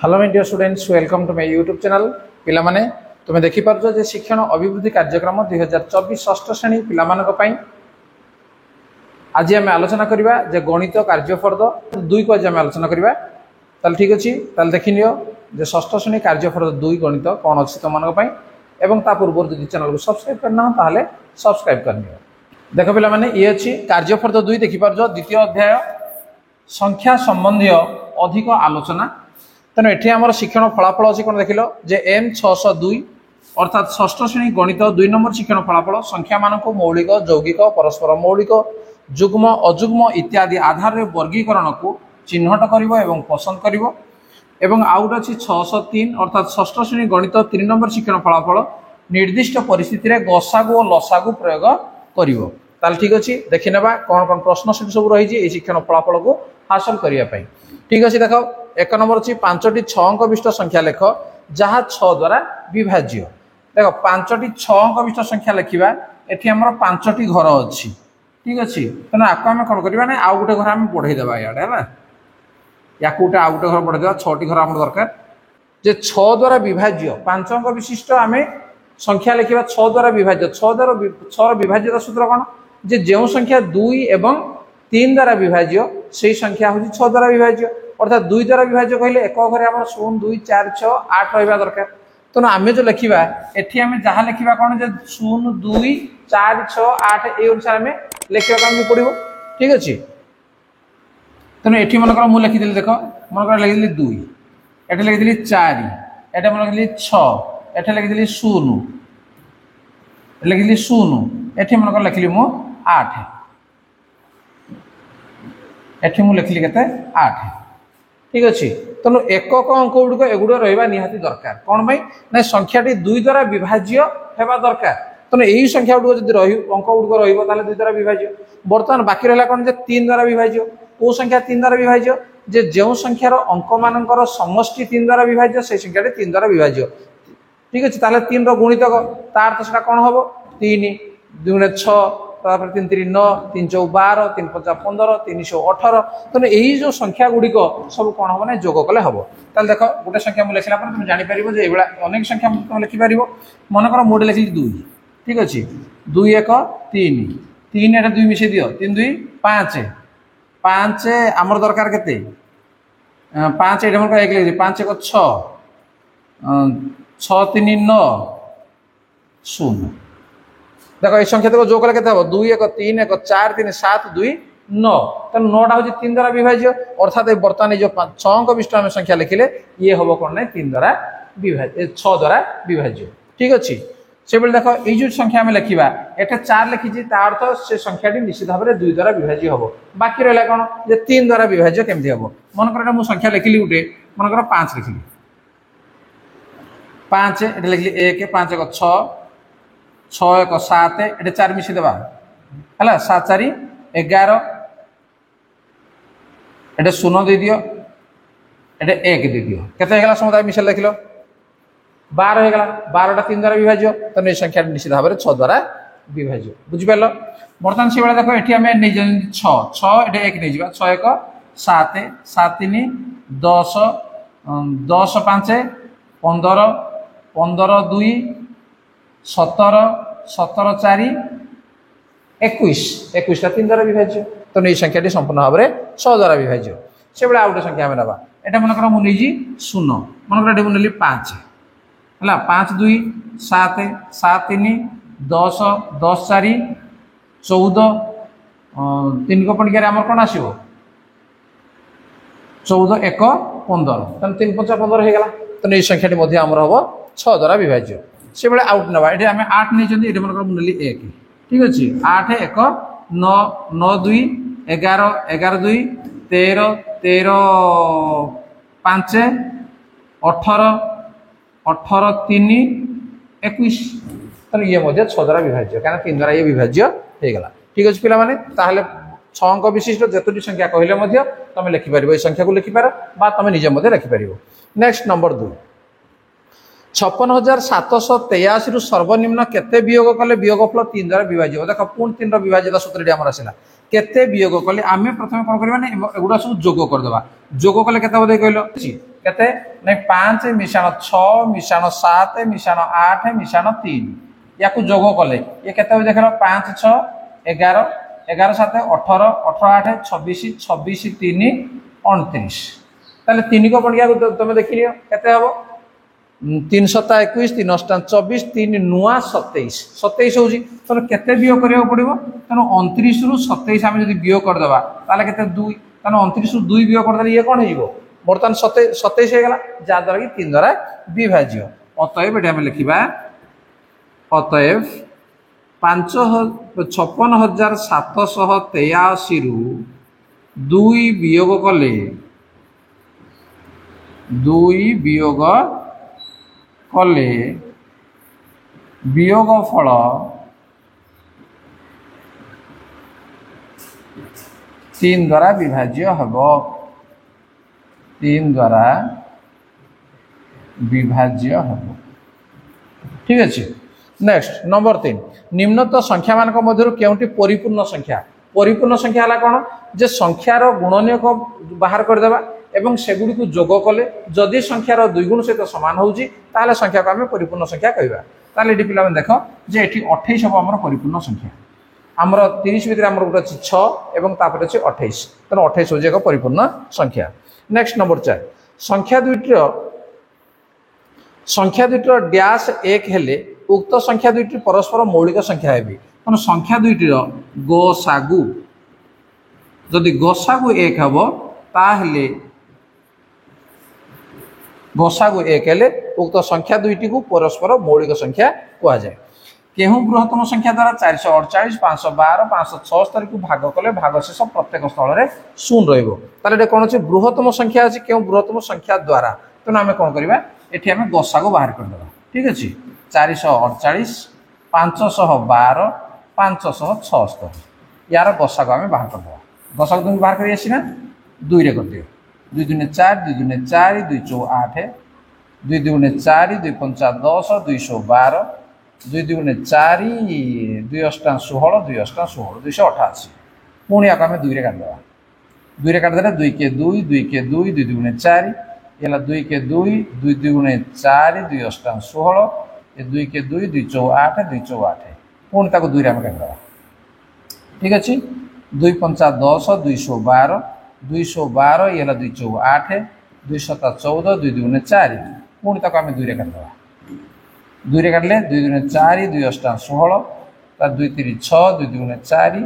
Hello my dear students, welcome to my YouTube channel. पिला माने तुम देखि पारछो जे शिक्षण अभिवृद्धि कार्यक्रम 2024 षष्ठ श्रेणी पिला मानक पई आज आम आलोचना करबा जे गणित कार्यफर्द 2 को आज आम आलोचना करबा। ताल ठीक अछि, ताल देखि नियो जे षष्ठ श्रेणी कार्यफर्द 2 गणित कोन अछि तुम मानक पई एवं ता पूर्व जदि चैनल को सब्सक्राइब करना ताले सब्सक्राइब कर नियो। देखो पिला माने ये अछि कार्यफर्द 2 देखि पारछो द्वितीय अध्याय संख्या संबंधी अधिक आलोचना। तेणु ये आम शिक्षण फलाफल अच्छी कौन देख जे एम 602 अर्थात षष्ठ श्रेणी गणित 2 नंबर शिक्षण फलाफल संख्या मान मौलिक यौगिक परस्पर मौलिक जुग्म अजुग्म इत्यादि आधार रे वर्गीकरण को चिन्हट कर पसंद कर आउ गोटे अच्छी 603 अर्थात षष्ठ श्रेणी गणित 3 नंबर शिक्षण फलाफल निर्दिष्ट परिस्थिति में गसागु और लसागु प्रयोग कर। ठीक अच्छे देखी ना कौन कौन प्रश्न सब रही शिक्षण फलाफल को हासिल करने। ठीक अच्छे देख एक नंबर अच्छी 5टी 6 अंक विशिष्ट संख्या लेख जहाँ 6 द्वारा विभाज्य। देख 5टी 6 अंक विशिष्ट संख्या लिखा ये आम 5टी घर अच्छी। ठीक अच्छे तेना आपको आम कौन करवा ना आउ गोटे घर आम बढ़ईदेवा इे है या गोटे आउ गोटे घर बढ़ईदेवा 6टी घर आम दरकार जे 6 द्वारा विभाज्य 5 अंक विशिष्ट आम संख्या लिखा 6 द्वारा विभाज्य 6 विभाज्यता सूत्र कौन जे जो संख्या 2 एवं 3 द्वारा विभाज्य से संख्या हूँ 6 द्वारा विभाज्य अर्थात 2 द्वारा विभाज्य कहले एक घरे आम 0 2 4 6 8 रहा दरकार। तेणु आम जो लिखा एटी आम जहाँ लिखा कौन जे 0 2 4 6 8 ये अनुसार आम लिखा पड़ो। ठीक अच्छे तेणु ये मनकर मुझे लिखिदी देख मनकर लिखिदी 2 ये लिखिदी 4 ये मन लिखिदी 6 ये लिखिदी 0 लिखिदी 0 ये मनकर लिखिली मु 8 एठी मु लिखिली केते 8। ठीक अच्छे तेणु एकक अंक गुड़िक एगुड़ा रहा निहाती दरकार कौन भाई ना संख्याटी 2 द्वारा विभाज्य होगा दरकार। तेणु यही संख्या गुड़ जब अंक गुड़िक रहा 2 द्वारा विभाज्य। बर्तमान बाकी रहा कौन जे 3 द्वारा विभाज्य कौ संख्या 3 द्वारा विभाज्य जे जो संख्यार अंक मानकर समष्टि 3 द्वारा विभाज्य से संख्याटी 3 द्वारा विभाज्य। ठीक अच्छे ताले 3 गुणितक तार तो कौन हम 3 2 6 3 3 9 3 4 12 3 5 15 3 18। तेणु यही जो संख्या गुड़िक सब कौन हम ना जोग कले हम। ताल देख गोटे संख्या मुझे लिखला तुम जापर जो ये अनेक संख्या तुम लिखिपर मनकर मुझे लिखी 2। ठीक अच्छे 2 1 3 3 एटा 2 मिसे दियो 3 2 5 5 आमर दरकार केते 5 एटा मन 1 लिखि 5 1 6 6 3 9 0। देखो ये संख्या देखो जो कले केते हो 2 1 3 1 4 3 7 2 9 तेणु 9टा हूँ 3 द्वारा विभाज्य अर्थात बर्तमान जो 6 अंक विशिष्ट आम संख्या लिखिले ये हम कौन ना 3 द्वारा विभाज्य 6 द्वारा विभाज्य। ठीक अच्छे से देख ये जो संख्या आम लिखा एटा 4 लिखी अर्थ से संख्याटी निश्चित भाव में 2 द्वारा विभाज्य हम। बाकी रहा कौन जे 3 द्वारा विभाज्य केमती हम मनकर मुझे संख्या लिखिली गोटे मनकर 5 लिखिली 5 ये लिखिली 1 5 1 6 6 1 7 ये 4 मिसेदेवा है 7 4 11 ये 0 दे दियो ये 1 दे दियो केते हेगला समुदाय मिसेल देख 12 हेगला 12टा 3 द्वारा विभाज्य तेणु ये संख्या निश्चित भाव में 6 द्वारा विभाज्य। बुझिपार बर्तमान से भाई देख ये आम नहीं 6 6 ये 1 नहीं 6 1 7 7 3 10 10 5 15 15 2 17 17 4 21 21टा 3 द्वारा विभाज्य तेणु ये संख्याटी संपूर्ण भाव में 6 द्वारा विभाज्य। से भाई आउ गोटे संख्या आम ना एटा मनकर मुझे 0 मनकर मुझे 5 है 5 2 7 7 3 10 10 4 14 3 को पड़िकार आम कौन आसो 14 1 15 तेना 3 5 15 होगा तेणु ये संख्याटी आमर हम 6 द्वारा विभाज्य। से भाई आउट ना ये आम 8 नहीं मनकर मुझे 1। ठीक अच्छे 8 1 9 9 2 11 11 2 13 13 5 18 18 3 21 तेणु ये 6 द्वारा विभाज्य क्या 3 द्वारा ये विभाज्य होगा। ठीक अच्छे पिला 6 अंक विशिष्ट जतोटी संख्या कहले तुम लिखिपर ये संख्या को लिखिपार तुम निजे लिखिपर। नेक्स्ट नंबर 2 56,783 सर्वनिम्न केते वियोग कले वियोगफल 3 द्वारा विभाज्य। देख पुणी 3 विभाज्यता सूत्र आमर आसला केते वियोग कले आम प्रथम कौन करवा एगुड़ा सब जोग करदे जोग कले केते बोधे कहल केते नहीं 5 मिशाण 6 मिशाण 7 मिशाण 8 मिशाण 3 या जोग कले ये केते देख 5 6 11 11 7 18 18 8 26 26 3 29 ताले 3 को पड़िया तुम देख लियो केते हबो 3 7 21 3 8 24 3 नुआ 27 27 होजी तो केते बियो करियो पड़िबो तनो 29 रु 27 हम जदी बियो कर देबा ताले केते 2 तनो 29 रु 2 बियो कर देले ये कोन हेइबो बर्तमान 27 हो गला जा द्वारा कि 3 द्वारा विभाज्य अतएव एटा हम लिखिबा अतएव 56,783 रु 2 वियोग कले 2 वियोग कले वियोग फल 3 द्वारा विभाज्य हबो 3 द्वारा विभाज्य हबो ठीक अछि। नेक्स्ट नंबर 3 निम्नत संख्या मानक मध्यरु केउंटी परिपूर्ण संख्या हला कोन जे संख्यार गुणनीय को बाहर कर देबा एवं सेगुडी को जोग कले जदि संख्यार द्विगुण सहित समान होउची ताले संख्या को हम परिपूर्ण संख्या कहबा ताले एटी पिला देखो जे एटी 28 हबो हमर परिपूर्ण संख्या हमर 30 भीतर हमर गुट अछि 6 एवं तापर अछि 28 तनो 28 होजे एक परिपूर्ण संख्या। नेक्स्ट नंबर 4 संख्या दुइटर डैश 1 हेले उक्त संख्या दुइटी परस्पर मौलिक संख्या हेबी तनो संख्या दुइटीर गसागु जदि गसागु 1 हबो ताहले गसागु 1 हेले उक्त संख्या दुइटी को परस्पर मौलिक संख्या कहा जाए केहू बृहत्तम संख्या द्वारा 448 512 576 को भाग कले भागशेष प्रत्येक स्थल रे शून्य रहइबो ताले कोन अछि बृहत्तम संख्या अछि केहू बृहत्तम संख्या द्वारा तनो हमें कोन करबा एठी हमें गसागु बाहर कर देबा ठीक अछि 448 512 576 यार गसागु हमें बाहर कर देबा गसागु तुम बाहर करि आसी ना 2 रे कर दियो 2 दुने 4 2 दुने 4 2 4 8 2 दुने 4 2 5 10 212 2 दुने 4 2 8 16 2 8 16 288 पुणी आक आम 2 रे काट देबा 2 रे काट देले 2 के 2 2 के 2 2 दुने 4 एला 2 के 2 2 दुने 4 2 8 16 ये 2 के 2 2 4 8 2 4 8 पुणी ताको 2 रे हम काट देबा ठीक अछि 2 5 10 212 212 एला 2 4 8 2 7 14 2 दुने 4 पुणी ताको आम 2 रे काट देबा 2 रे काटले 2 दुने 4 2 8 16 ता 2 3 6 2 दुने 4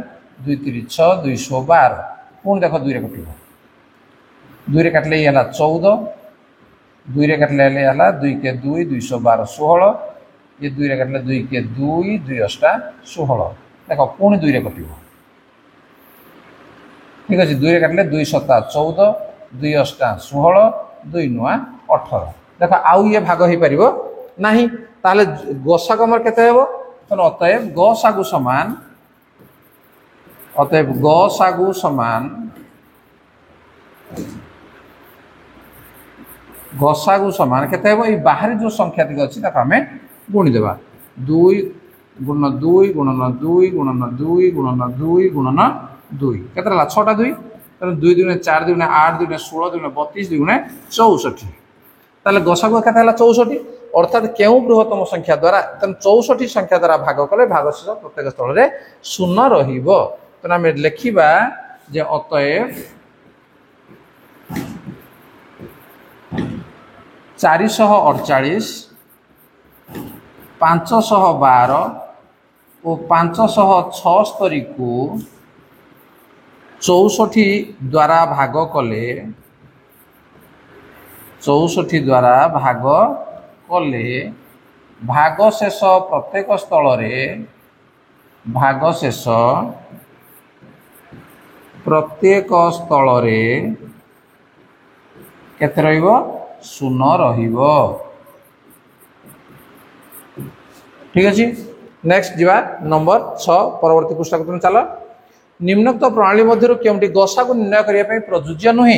2 3 6 212 पुणी देखो 2 रे कटिबो 2 रे काटले याला 14 2 रे काटले याला 2 के 2 212 16 ये 2 रे काटले 2 के 2 2 8 16 देखो पुणी 2 रे कटिबो ठीक अछि 2 रे काटले 2 7 14 2 8 16 2 9 18 देखो आउ ये भाग हे परिबो नाही ताले गसागु हमर केते हेबो तन अतएव गसागु समान केते हेबो ई बाहरी जो संख्या दिग अछि ताका हमें गुणी देबा 2 गुणन 2 गुणन 2 गुणन 2 गुणन 2 गुणन 2 केते रहला 6 टा 2 तन 2 दुने 4 दुने 8 दुने 16 दुने 32 दुने 64 ताले गसागु केते हला 64 अर्थात केउ बृहत्तम संख्या द्वारा तन 64 संख्या द्वारा भाग कले भागशेष प्रत्येक स्थल रे शून्य रहिबो तन हम लिखिबा जे अतएव 448 512 और 576 को 64 द्वारा भाग कले 64 द्वारा भाग कले भागशेष प्रत्येक स्थल रे भागशेष प्रत्येक स्थल रे केते रहइबो शून्य रहिबो ठीक अछि। नेक्स्ट जीवा नंबर 6 परवर्ती पुस्तक तुम चलो निम्नोक्त प्रणाली मध्यरु केउंटी गसागु निर्णय करिया पई प्रयोज्य नहे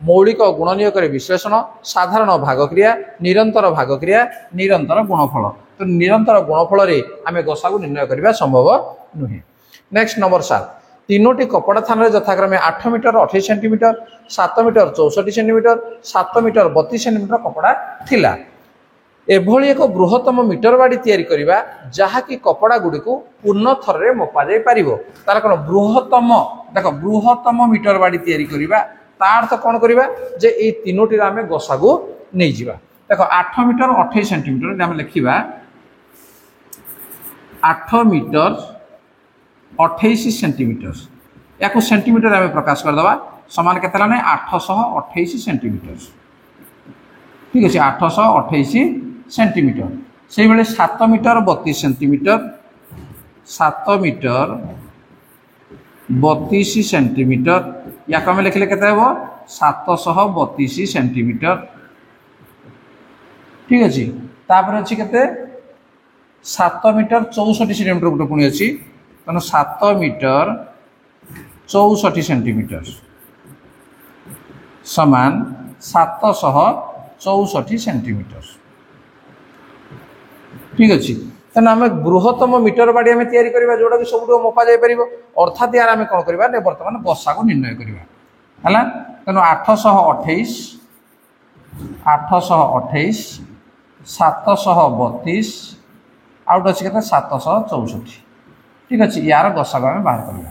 मौलिक गुणनीय करे विश्लेषण साधारण भाग क्रिया निरंतर भाग क्रिया निरंतर गुणफल तो निरंतर गुणफल रे आमे गसागु निर्णय करिबा संभव नहे। नेक्स्ट नंबर 7 तीनोटी कपड़ा थाना यथाक्रमे 8 metre 28 centimetre 7 metre 64 centimetre 7 metre 32 centimetre कपड़ा थिला। एभली एक बृहत्तम मीटर बाड़ी तैयारी करिबा जहाँकि कपड़ा गुडी को पूर्ण थर रे मपा जाई परिबो। तार कोन बृहत्तम देखो बृहत्तम मीटर बाड़ी तैयारी करिबा तार अर्थ कोन करिबा जे ए तीनोटी आमे गसागु नै जिबा। देखो 8 मीटर 28 सेंटीमीटर हम लिखिबा 8 मीटर 28 सेंटीमीटर या सेंटीमीटर आम प्रकाश करदे समान के 828 सेंटीमीटर। ठीक अच्छे 828 सेंटीमीटर से भाई 7 मीटर 32 सेंटीमीटर 7 मीटर 32 सेंटीमीटर या आम लिखले के 732 सेंटीमीटर। ठीक अच्छे तापर अच्छी के 7 मीटर 64 सेंटीमीटर गोटे पुणी अच्छी तेणु 7 मीटर 64 सेंटीमीटर समान 764 सेंटीमीटर। ठीक अच्छे तेना आम बृहत्तम मीटर बाड़ी आम तैयारी करवा जोटा कि सब मपा जापर अर्थात यार आम कौन करवा बर्तमान गसा को निर्णय करवा है तेणु 828 732 आउट अच्छी के 764। ठीक अच्छे यार गसा को आम बाहर करवा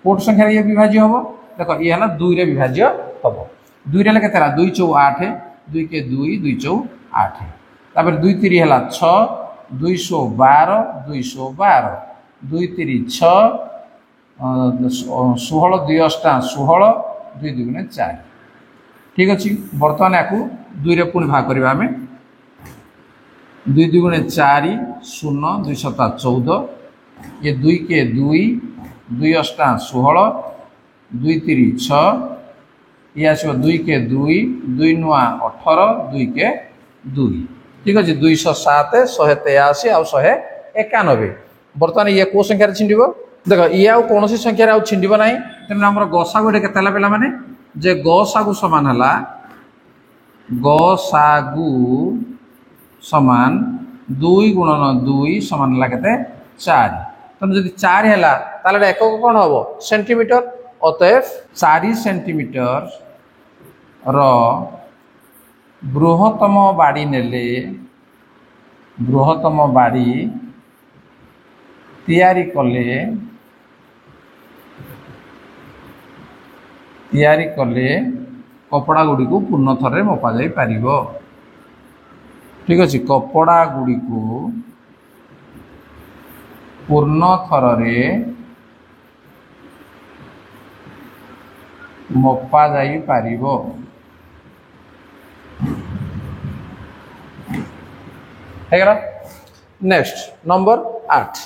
कोट संख्या ये विभाज्य हम देख ये है 2 रे विभाज्य हम 2 रे के 2 चौ 8 2 के 2 2 चौ 8 तापर 2 3 है 6 212 212 2 3 6 16 2 8 16 2 2 4। ठीक अच्छे बर्तमान या 2 रे पुणी भाग करवा आम 2 2 4 0 2 7 14 ये 2 के 2 2 8 16 2 3 6 ये आसो 2 के 2 2 9 18 2 के 2। ठीक अच्छे 207 183 आ 191 बर्तमान ये कौ संख्या छिंड देख ये आउ कौन संख्यार आउ छिंड ना तेनाली आम गसागु के पे मैंने जे गसागु समान है गसागु समान 2 गुणन 2 समान है के 4 तेना जब 4 है ताले एकक कौन हम सेंटीमीटर अतएव 4 सेंटीमीटर बृहत्तम बाड़ी नेले बृहत्तम बाड़ी तैयारी कले कपड़ा गुड़ी को पूर्ण थर मपा जाई पारिबो। ठीक अच्छे कपड़ा गुड़ी को पूर्ण थर मपा जाई पारिबो। नेक्स्ट नंबर 8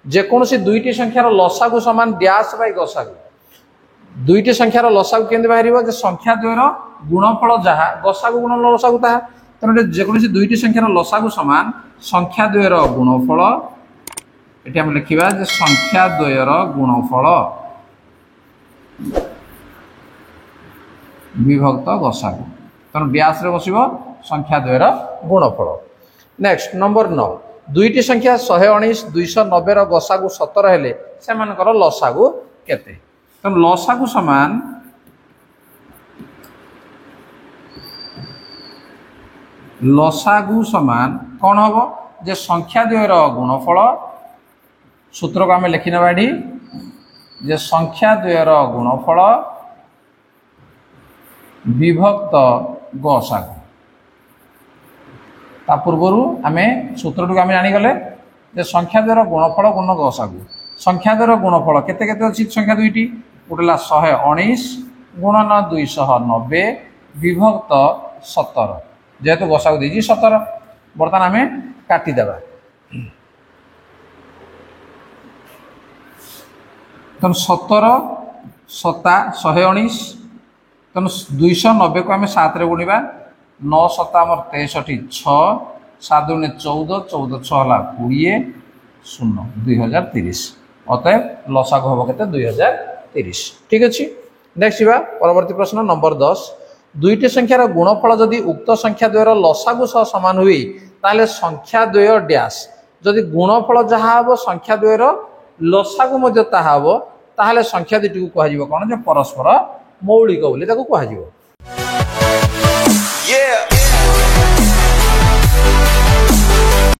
जेकोसी दुईटी संख्यार लसागु समान डैश बाय गसागु दुईटी संख्यार लसागु केंद्र बाहर संख्या द्वयर गुणफल जहाँ गसागु गुण लसागु ताहा तेणु जेकोसी दुईटी संख्यार लसागु समान संख्या द्वयर गुणफल ये आम लिखा संख्या द्वयर गुणफल विभक्त गसागु तेणु डैश रे बसिबो संख्या द्वयर गुणफल। नेक्स्ट नंबर 9 दुईटी संख्या 119 290 गसागु 17 हेले सेमानकर लसागु केते तेणु लसागु समान कौन हम जे संख्या द्वयर गुणफल सूत्र को आम लिखी ना जे संख्या द्वयर गुणफल विभक्त गसागु ता पूर्वर आम सूत्र आम जानीगले जे संख्या द्वारा गुणफल गुण गसागु संख्या द्वारा गुणफल केते केते अच्छी संख्या दुईटी गोटे 119 गुणन 290 विभक्त 17 जेहेतु गसागु देजी 17 बर्तमान आम काटिदेवा तेणु 17 7 119 तेणु 290 को आम 7 रे गुणिबा 9 7 आमर 63 6 7 गुणे 14 14 6 है 20 0 2030 अतएव लसागु हम के 2030। ठीक अच्छे नेक्स्ट परवर्ती प्रश्न नंबर 10 दुईटी संख्यार गुणफल जदि उक्त संख्या द्वयर लसागु सह समान हुए ताले संख्या द्वय डैश जदि गुणफल जहाँ हम संख्या द्वयर लसागु ताहा हम ताहले संख्या दुटी को कह कौन जे परस्पर मौलिक बोली ताको कह।